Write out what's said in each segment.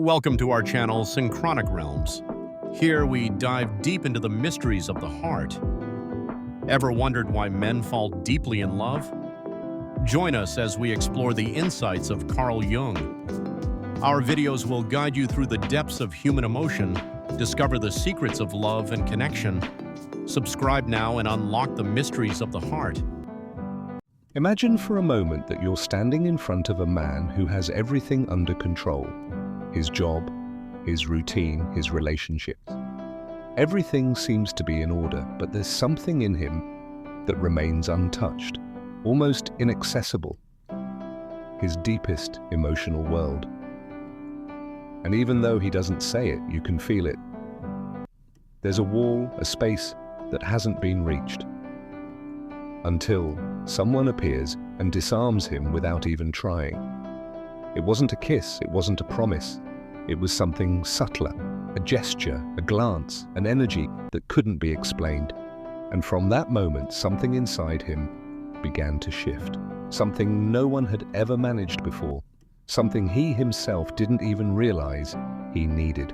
Welcome to our channel, Synchronic Realms. Here we dive deep into the mysteries of the heart. Ever wondered why men fall deeply in love? Join us as we explore the insights of Carl Jung. Our videos will guide you through the depths of human emotion, discover the secrets of love and connection. Subscribe now and unlock the mysteries of the heart. Imagine for a moment that you're standing in front of a man who has everything under control. His job, his routine, his relationships. Everything seems to be in order, but there's something in him that remains untouched, almost inaccessible. His deepest emotional world. And even though he doesn't say it, you can feel it. There's a wall, a space that hasn't been reached. Until someone appears and disarms him without even trying. It wasn't a kiss, it wasn't a promise. It was something subtler, a gesture, a glance, an energy that couldn't be explained. And from that moment, something inside him began to shift. Something no one had ever managed before. Something he himself didn't even realize he needed.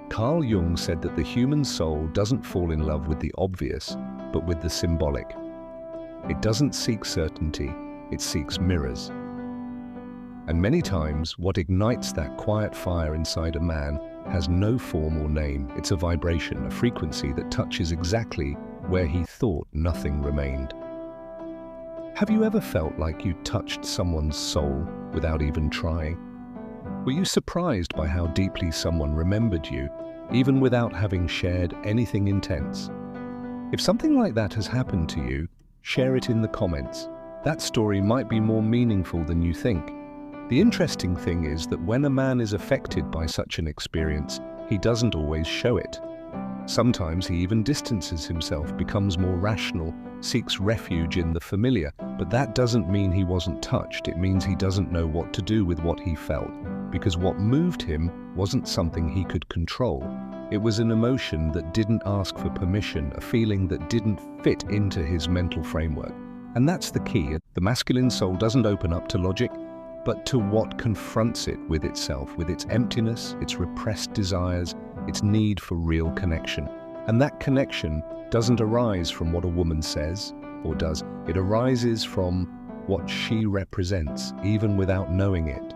Carl Jung said that the human soul doesn't fall in love with the obvious, but with the symbolic. It doesn't seek certainty, it seeks mirrors. And many times, what ignites that quiet fire inside a man has no form or name. It's a vibration, a frequency that touches exactly where he thought nothing remained. Have you ever felt like you touched someone's soul without even trying? Were you surprised by how deeply someone remembered you, even without having shared anything intense? If something like that has happened to you, share it in the comments. That story might be more meaningful than you think. The interesting thing is that when a man is affected by such an experience, he doesn't always show it. Sometimes he even distances himself, becomes more rational, seeks refuge in the familiar, but that doesn't mean he wasn't touched. It means he doesn't know what to do with what he felt, because what moved him wasn't something he could control. It was an emotion that didn't ask for permission, a feeling that didn't fit into his mental framework. And that's the key. The masculine soul doesn't open up to logic, but to what confronts it with itself, with its emptiness, its repressed desires, its need for real connection. And that connection doesn't arise from what a woman says or does. It arises from what she represents, even without knowing it.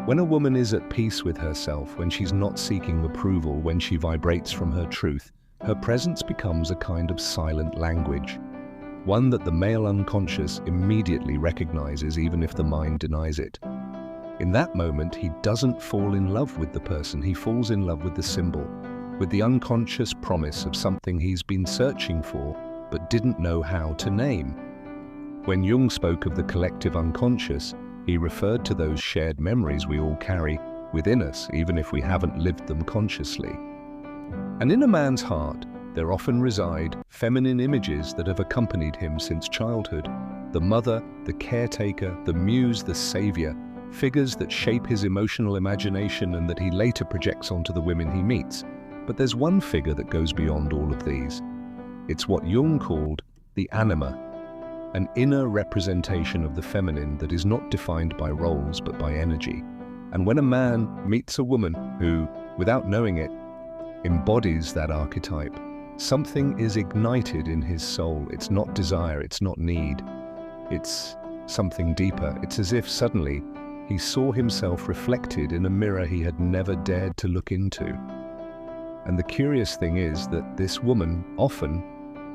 When a woman is at peace with herself, when she's not seeking approval, when she vibrates from her truth, her presence becomes a kind of silent language. One that the male unconscious immediately recognizes even if the mind denies it. In that moment, he doesn't fall in love with the person, he falls in love with the symbol, with the unconscious promise of something he's been searching for but didn't know how to name. When Jung spoke of the collective unconscious, he referred to those shared memories we all carry within us, even if we haven't lived them consciously. And in a man's heart, there often reside feminine images that have accompanied him since childhood. The mother, the caretaker, the muse, the savior, figures that shape his emotional imagination and that he later projects onto the women he meets. But there's one figure that goes beyond all of these. It's what Jung called the anima, an inner representation of the feminine that is not defined by roles but by energy. And when a man meets a woman who, without knowing it, embodies that archetype, something is ignited in his soul. It's not desire, it's not need. It's something deeper. It's as if suddenly he saw himself reflected in a mirror he had never dared to look into. And the curious thing is that this woman often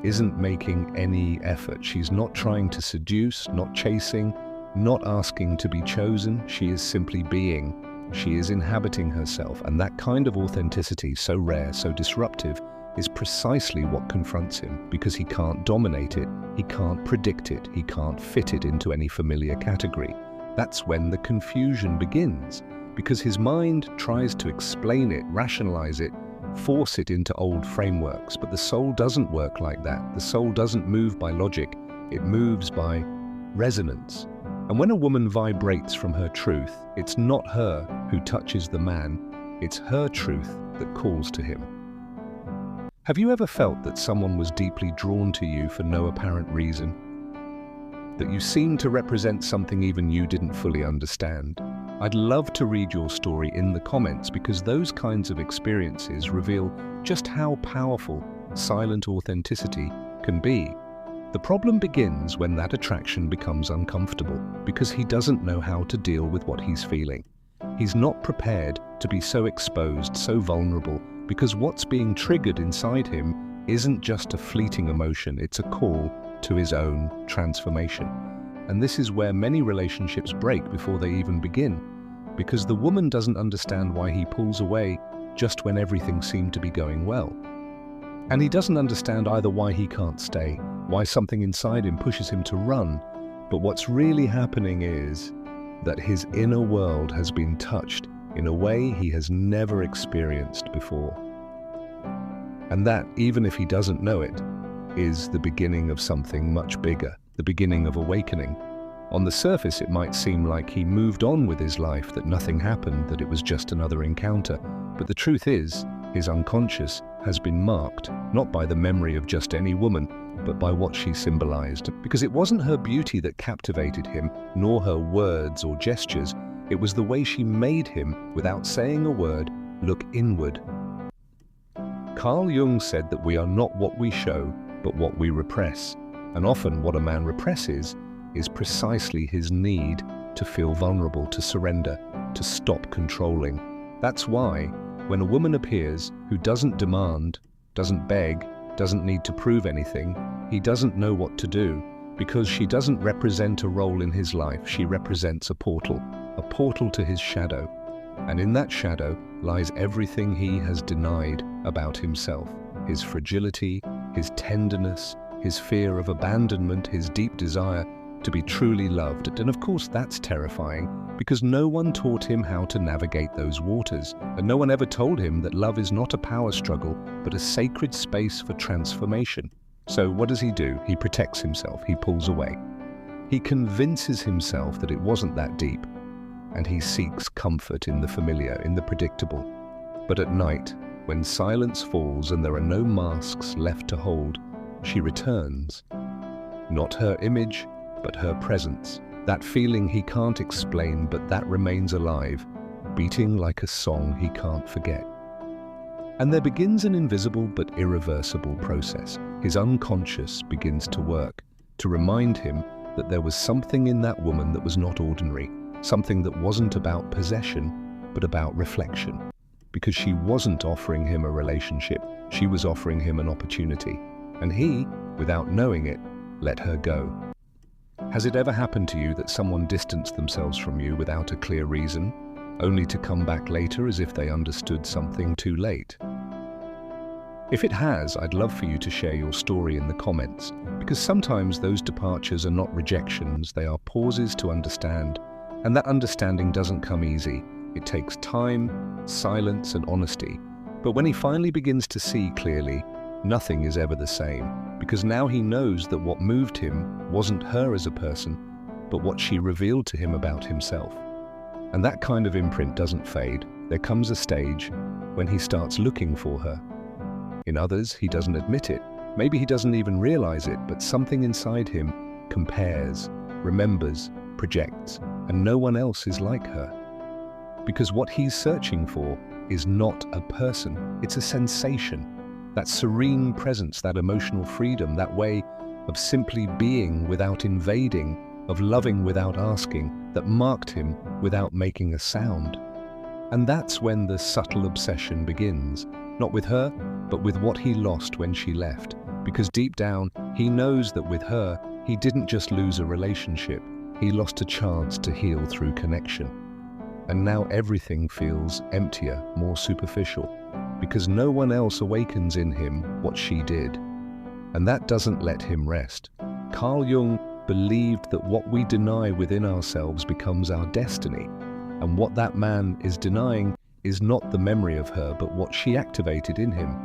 isn't making any effort. She's not trying to seduce, not chasing, not asking to be chosen. She is simply being. She is inhabiting herself. And that kind of authenticity, so rare, so disruptive, is precisely what confronts him, because he can't dominate it, he can't predict it, he can't fit it into any familiar category. That's when the confusion begins, because his mind tries to explain it, rationalize it, force it into old frameworks, but the soul doesn't work like that. The soul doesn't move by logic, it moves by resonance. And when a woman vibrates from her truth, it's not her who touches the man, it's her truth that calls to him. Have you ever felt that someone was deeply drawn to you for no apparent reason? That you seemed to represent something even you didn't fully understand? I'd love to read your story in the comments because those kinds of experiences reveal just how powerful silent authenticity can be. The problem begins when that attraction becomes uncomfortable because he doesn't know how to deal with what he's feeling. He's not prepared to be so exposed, so vulnerable, because what's being triggered inside him isn't just a fleeting emotion, it's a call to his own transformation. And this is where many relationships break before they even begin, because the woman doesn't understand why he pulls away just when everything seemed to be going well. And he doesn't understand either why he can't stay, why something inside him pushes him to run. But what's really happening is that his inner world has been touched in a way he has never experienced before. And that, even if he doesn't know it, is the beginning of something much bigger, the beginning of awakening. On the surface, it might seem like he moved on with his life, that nothing happened, that it was just another encounter. But the truth is, his unconscious has been marked, not by the memory of just any woman, but by what she symbolized. Because it wasn't her beauty that captivated him, nor her words or gestures. It was the way she made him, without saying a word, look inward. Carl Jung said that we are not what we show, but what we repress. And often what a man represses is precisely his need to feel vulnerable, to surrender, to stop controlling. That's why, when a woman appears who doesn't demand, doesn't beg, doesn't need to prove anything, he doesn't know what to do, because she doesn't represent a role in his life, she represents a portal to his shadow. And in that shadow lies everything he has denied about himself, his fragility, his tenderness, his fear of abandonment, his deep desire to be truly loved. And of course that's terrifying, because no one taught him how to navigate those waters, and no one ever told him that love is not a power struggle, but a sacred space for transformation. So what does he do? He protects himself, he pulls away. He convinces himself that it wasn't that deep, and he seeks comfort in the familiar, in the predictable. But at night, when silence falls and there are no masks left to hold, she returns. Not her image, but her presence. That feeling he can't explain, but that remains alive, beating like a song he can't forget. And there begins an invisible but irreversible process. His unconscious begins to work, to remind him that there was something in that woman that was not ordinary, something that wasn't about possession, but about reflection. Because she wasn't offering him a relationship, she was offering him an opportunity. And he, without knowing it, let her go. Has it ever happened to you that someone distanced themselves from you without a clear reason, only to come back later as if they understood something too late? If it has, I'd love for you to share your story in the comments, because sometimes those departures are not rejections, they are pauses to understand. And that understanding doesn't come easy. It takes time, silence, and honesty. But when he finally begins to see clearly, nothing is ever the same, because now he knows that what moved him wasn't her as a person, but what she revealed to him about himself. And that kind of imprint doesn't fade. There comes a stage when he starts looking for her. In others, he doesn't admit it. Maybe he doesn't even realize it, but something inside him compares, remembers, projects, and no one else is like her. Because what he's searching for is not a person, it's a sensation. That serene presence, that emotional freedom, that way of simply being without invading, of loving without asking, that marked him without making a sound. And that's when the subtle obsession begins, not with her, but with what he lost when she left. Because deep down, he knows that with her, he didn't just lose a relationship, he lost a chance to heal through connection. And now everything feels emptier, more superficial, because no one else awakens in him what she did. And that doesn't let him rest. Carl Jung believed that what we deny within ourselves becomes our destiny, and what that man is denying is not the memory of her, but what she activated in him.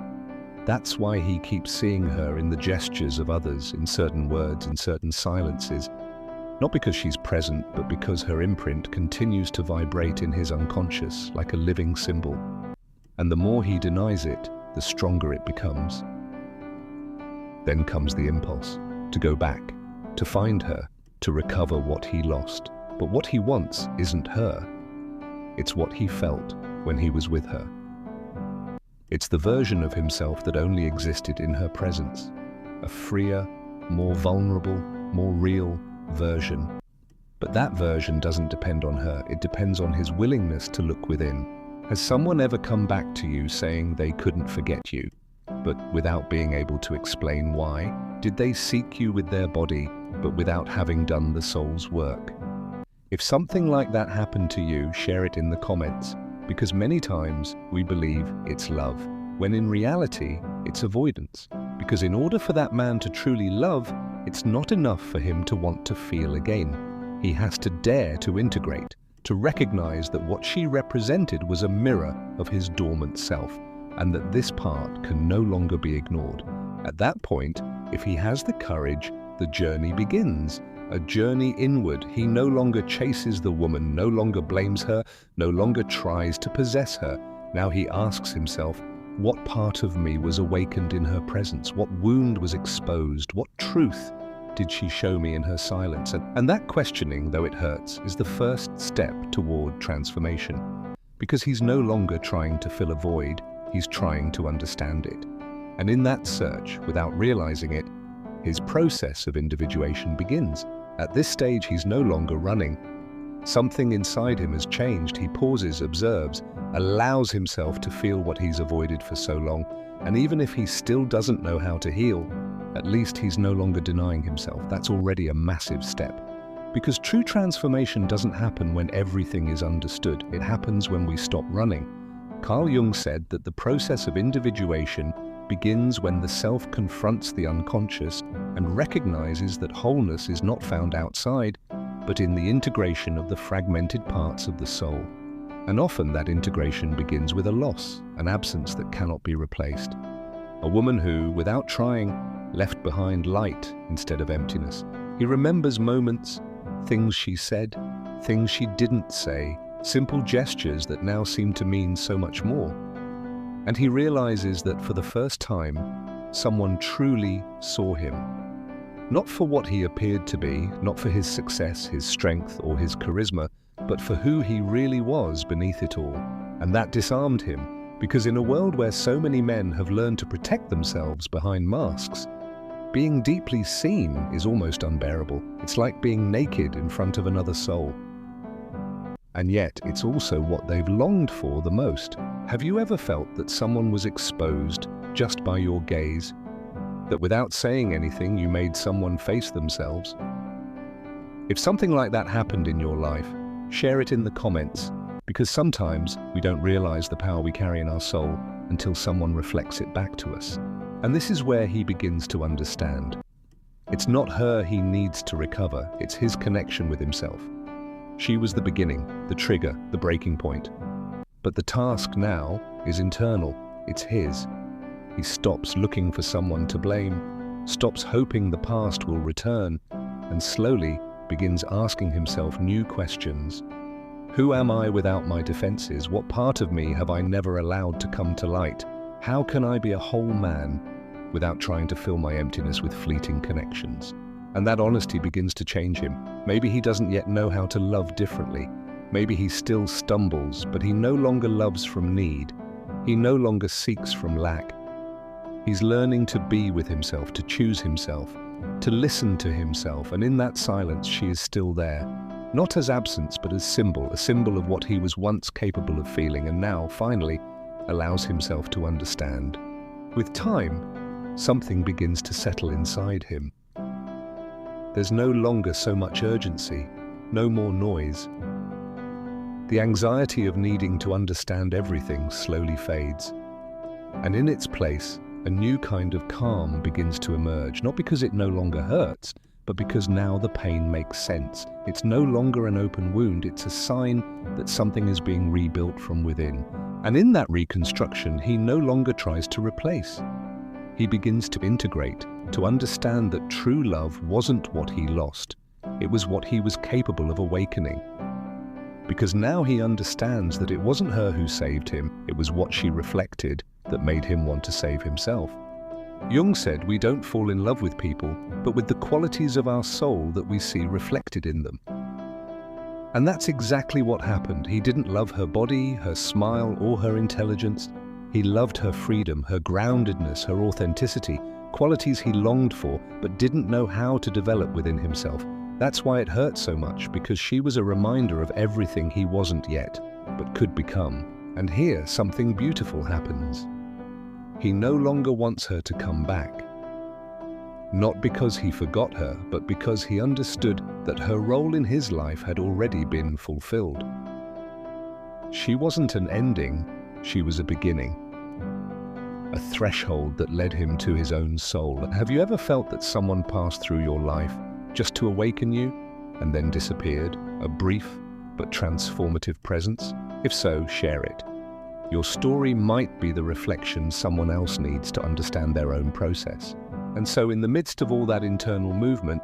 That's why he keeps seeing her in the gestures of others, in certain words, in certain silences. Not because she's present, but because her imprint continues to vibrate in his unconscious like a living symbol. And the more he denies it, the stronger it becomes. Then comes the impulse to go back, to find her, to recover what he lost. But what he wants isn't her. It's what he felt when he was with her. It's the version of himself that only existed in her presence. A freer, more vulnerable, more real version. But that version doesn't depend on her, it depends on his willingness to look within. Has someone ever come back to you saying they couldn't forget you, but without being able to explain why? Did they seek you with their body, but without having done the soul's work? If something like that happened to you, share it in the comments, because many times we believe it's love, when in reality it's avoidance. Because in order for that man to truly love, it's not enough for him to want to feel again. He has to dare to integrate, to recognize that what she represented was a mirror of his dormant self, and that this part can no longer be ignored. At that point, if he has the courage, the journey begins. A journey inward. He no longer chases the woman, no longer blames her, no longer tries to possess her. Now he asks himself, what part of me was awakened in her presence? What wound was exposed? What truth did she show me in her silence? And that questioning, though it hurts, is the first step toward transformation. Because he's no longer trying to fill a void, he's trying to understand it. And in that search, without realizing it, his process of individuation begins. At this stage, he's no longer running. Something inside him has changed. He pauses, observes, allows himself to feel what he's avoided for so long. And even if he still doesn't know how to heal, at least he's no longer denying himself. That's already a massive step. Because true transformation doesn't happen when everything is understood. It happens when we stop running. Carl Jung said that the process of individuation begins when the self confronts the unconscious and recognizes that wholeness is not found outside, but in the integration of the fragmented parts of the soul. And often that integration begins with a loss, an absence that cannot be replaced. A woman who, without trying, left behind light instead of emptiness. He remembers moments, things she said, things she didn't say, simple gestures that now seem to mean so much more. And he realizes that for the first time, someone truly saw him. Not for what he appeared to be, not for his success, his strength, or his charisma, but for who he really was beneath it all. And that disarmed him, because in a world where so many men have learned to protect themselves behind masks, being deeply seen is almost unbearable. It's like being naked in front of another soul. And yet, it's also what they've longed for the most. Have you ever felt that someone was exposed just by your gaze? That without saying anything, you made someone face themselves? If something like that happened in your life, share it in the comments, because sometimes we don't realize the power we carry in our soul until someone reflects it back to us. And this is where he begins to understand. It's not her he needs to recover, it's his connection with himself. She was the beginning, the trigger, the breaking point. But the task now is internal, it's his. He stops looking for someone to blame, stops hoping the past will return, and slowly begins asking himself new questions. Who am I without my defenses? What part of me have I never allowed to come to light? How can I be a whole man without trying to fill my emptiness with fleeting connections? And that honesty begins to change him. Maybe he doesn't yet know how to love differently. Maybe he still stumbles, but he no longer loves from need. He no longer seeks from lack. He's learning to be with himself, to choose himself, to listen to himself, and in that silence she is still there. Not as absence, but as symbol, a symbol of what he was once capable of feeling and now, finally, allows himself to understand. With time, something begins to settle inside him. There's no longer so much urgency, no more noise. The anxiety of needing to understand everything slowly fades. And in its place, a new kind of calm begins to emerge, not because it no longer hurts, but because now the pain makes sense. It's no longer an open wound, it's a sign that something is being rebuilt from within. And in that reconstruction, he no longer tries to replace. He begins to integrate, to understand that true love wasn't what he lost, it was what he was capable of awakening. Because now he understands that it wasn't her who saved him, it was what she reflected that made him want to save himself. Jung said we don't fall in love with people, but with the qualities of our soul that we see reflected in them. And that's exactly what happened. He didn't love her body, her smile, or her intelligence. He loved her freedom, her groundedness, her authenticity, qualities he longed for but didn't know how to develop within himself. That's why it hurt so much, because she was a reminder of everything he wasn't yet, but could become. And here, something beautiful happens. He no longer wants her to come back. Not because he forgot her, but because he understood that her role in his life had already been fulfilled. She wasn't an ending, she was a beginning. A threshold that led him to his own soul. Have you ever felt that someone passed through your life just to awaken you and then disappeared? A brief but transformative presence? If so, share it. Your story might be the reflection someone else needs to understand their own process. And so in the midst of all that internal movement,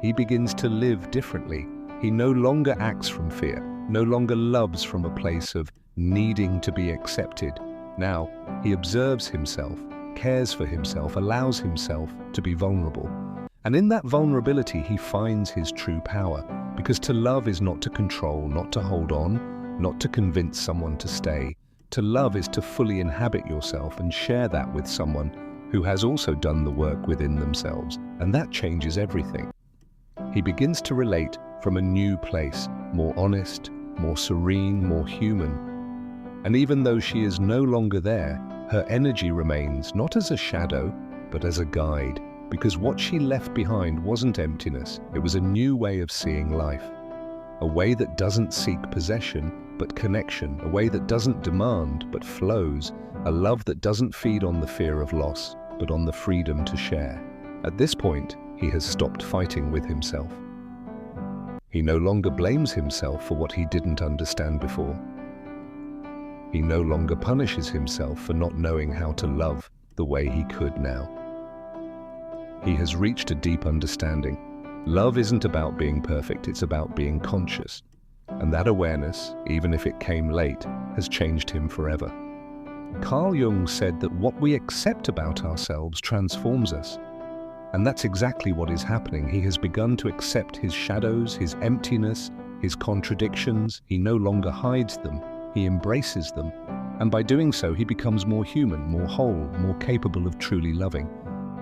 he begins to live differently. He no longer acts from fear, no longer loves from a place of needing to be accepted. Now, he observes himself, cares for himself, allows himself to be vulnerable. And in that vulnerability, he finds his true power. Because to love is not to control, not to hold on, not to convince someone to stay. To love is to fully inhabit yourself and share that with someone who has also done the work within themselves. And that changes everything. He begins to relate from a new place, more honest, more serene, more human. And even though she is no longer there, her energy remains not as a shadow, but as a guide. Because what she left behind wasn't emptiness, it was a new way of seeing life. A way that doesn't seek possession, but connection. A way that doesn't demand, but flows. A love that doesn't feed on the fear of loss, but on the freedom to share. At this point, he has stopped fighting with himself. He no longer blames himself for what he didn't understand before. He no longer punishes himself for not knowing how to love the way he could now. He has reached a deep understanding. Love isn't about being perfect, it's about being conscious. And that awareness, even if it came late, has changed him forever. Carl Jung said that what we accept about ourselves transforms us. And that's exactly what is happening. He has begun to accept his shadows, his emptiness, his contradictions. He no longer hides them, he embraces them. And by doing so, he becomes more human, more whole, more capable of truly loving.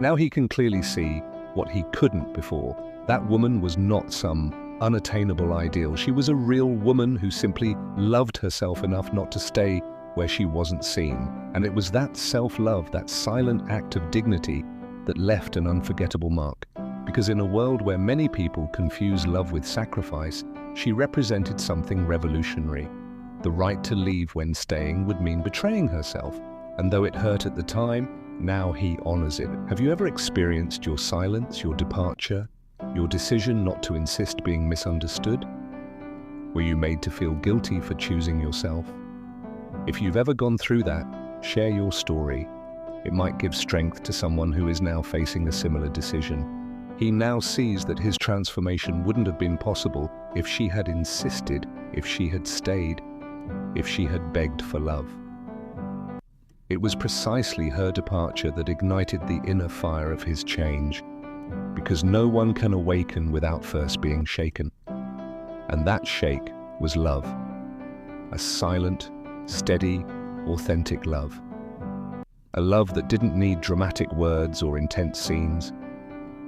Now he can clearly see what he couldn't before. That woman was not some unattainable ideal. She was a real woman who simply loved herself enough not to stay where she wasn't seen. And it was that self-love, that silent act of dignity, that left an unforgettable mark. Because in a world where many people confuse love with sacrifice, she represented something revolutionary. The right to leave when staying would mean betraying herself. And though it hurt at the time, now he honors it. Have you ever experienced your silence, your departure, your decision not to insist being misunderstood? Were you made to feel guilty for choosing yourself? If you've ever gone through that, share your story. It might give strength to someone who is now facing a similar decision. He now sees that his transformation wouldn't have been possible if she had insisted, if she had stayed, if she had begged for love. It was precisely her departure that ignited the inner fire of his change, because no one can awaken without first being shaken. And that shake was love. A silent, steady, authentic love. A love that didn't need dramatic words or intense scenes,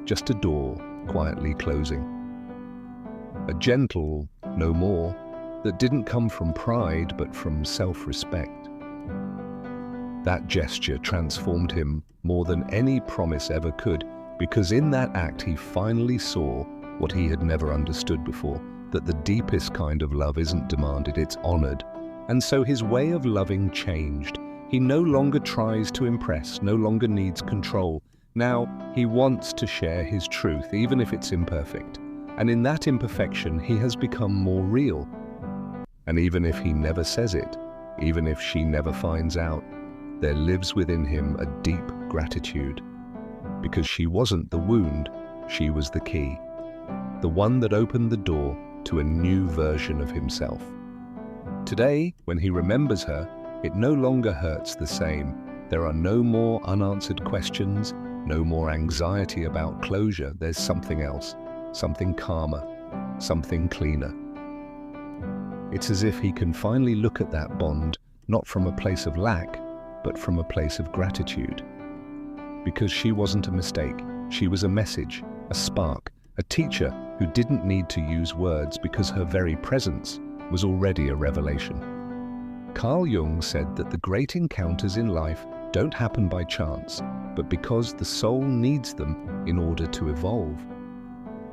just a door quietly closing. A gentle, no more, that didn't come from pride but from self-respect. That gesture transformed him more than any promise ever could, because in that act he finally saw what he had never understood before, that the deepest kind of love isn't demanded, it's honored. And so his way of loving changed. He no longer tries to impress, no longer needs control. Now he wants to share his truth, even if it's imperfect. And in that imperfection, he has become more real. And even if he never says it, even if she never finds out, there lives within him a deep gratitude. Because she wasn't the wound, she was the key. The one that opened the door to a new version of himself. Today, when he remembers her, it no longer hurts the same. There are no more unanswered questions, no more anxiety about closure. There's something else, something calmer, something cleaner. It's as if he can finally look at that bond, not from a place of lack, but from a place of gratitude. Because she wasn't a mistake, she was a message, a spark, a teacher who didn't need to use words because her very presence was already a revelation. Carl Jung said that the great encounters in life don't happen by chance, but because the soul needs them in order to evolve.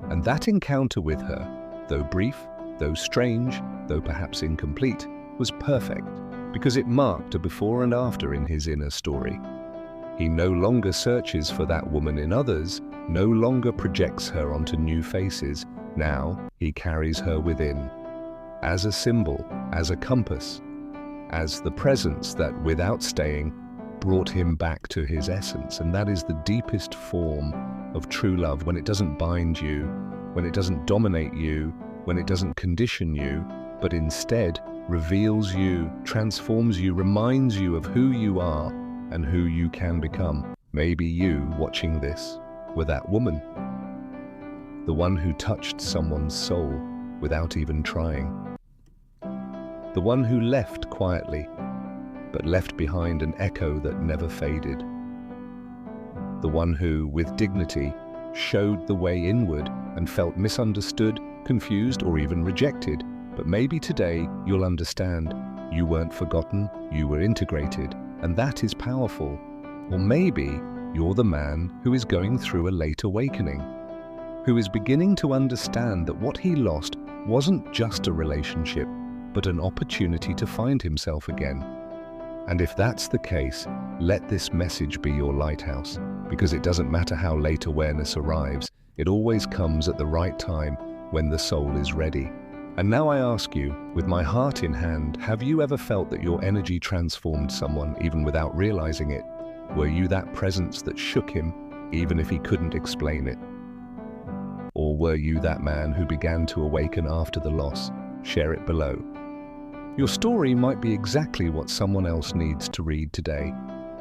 And that encounter with her, though brief, though strange, though perhaps incomplete, was perfect, because it marked a before and after in his inner story. He no longer searches for that woman in others, no longer projects her onto new faces. Now he carries her within, as a symbol, as a compass, as the presence that, without staying, brought him back to his essence. And that is the deepest form of true love, when it doesn't bind you, when it doesn't dominate you, when it doesn't condition you, but instead reveals you, transforms you, reminds you of who you are and who you can become. Maybe you, watching this, were that woman, the one who touched someone's soul without even trying, the one who left quietly, but left behind an echo that never faded, the one who, with dignity, showed the way inward and felt misunderstood, confused, or even rejected. But maybe today you'll understand you weren't forgotten, you were integrated, and that is powerful. Or maybe you're the man who is going through a late awakening, who is beginning to understand that what he lost wasn't just a relationship, but an opportunity to find himself again. And if that's the case, let this message be your lighthouse, because it doesn't matter how late awareness arrives, it always comes at the right time when the soul is ready. And now I ask you, with my heart in hand, have you ever felt that your energy transformed someone even without realizing it? Were you that presence that shook him, even if he couldn't explain it? Or were you that man who began to awaken after the loss? Share it below. Your story might be exactly what someone else needs to read today.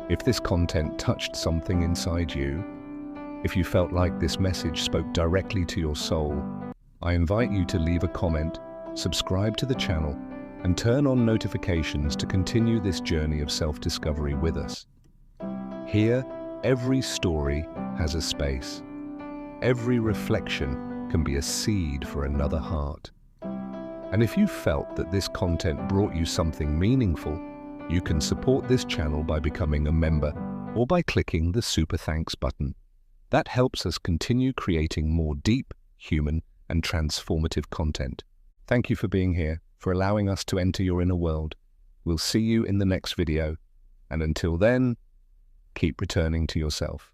If this content touched something inside you, if you felt like this message spoke directly to your soul, I invite you to leave a comment, subscribe to the channel, and turn on notifications to continue this journey of self-discovery with us. Here, every story has a space. Every reflection can be a seed for another heart. And if you felt that this content brought you something meaningful, you can support this channel by becoming a member or by clicking the Super Thanks button. That helps us continue creating more deep, human, and transformative content. Thank you for being here, for allowing us to enter your inner world. We'll see you in the next video, and until then, keep returning to yourself.